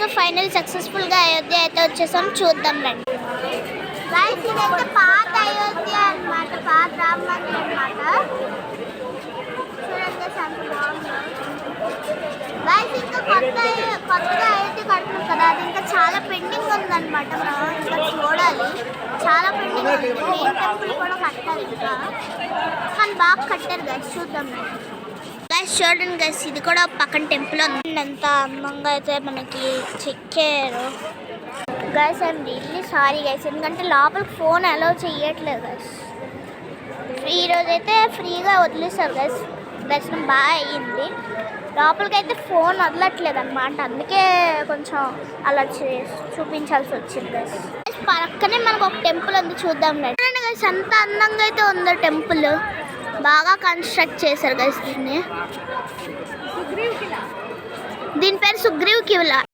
So final సక్సెస్ఫుల్గా అయోధ్య అయితే వచ్చేసాం, చూద్దాం రండి. గైస్ ఇదైతే పాత అయోధ్య అన్నమాట, పాత రామ మందిర్ అన్నమాట. చూడండి గైస్ అంత బాగుంది. గైస్ ఇంకా కొత్తగా అయోధ్య కడుతున్నాం కదా, అది ఇంకా చాలా పెండింగ్ ఉందన్నమాట. మనం ఇంకా చూడాలి, చాలా పెండింగ్ ఉంది. మెయిన్ టెంపుల్ కూడా కట్టాలి ఇంకా, కానీ బాగా కట్టారు గైస్, చూద్దాం రండి. గైస్ చూడండి గైస్, ఇది కూడా పక్కన టెంపుల్ ఉంది. అంత అందంగా అయితే మనకి చెక్కారు. Guys I'm really sorry guys, ఎందుకంటే లోపలికి ఫోన్ అలౌ చేయట్లేదు గైస్. ఈరోజు అయితే ఫ్రీగా వదిలేస్తారు గైస్, దర్శనం బాగా అయ్యింది. లోపలికి అయితే ఫోన్ వదలట్లేదు అనమాట, అందుకే కొంచెం అలా చూపించాల్సి వచ్చింది గైస్. పక్కనే మనకు ఒక టెంపుల్ ఉంది, చూద్దాం రండి గైస్. ఎంత అందంగా అయితే ఉందో టెంపుల్, బాగా కన్స్ట్రక్ట్ చేశారు గైస్ దీన్ని. దీని పేరు సుగ్రీవ్ కిలా.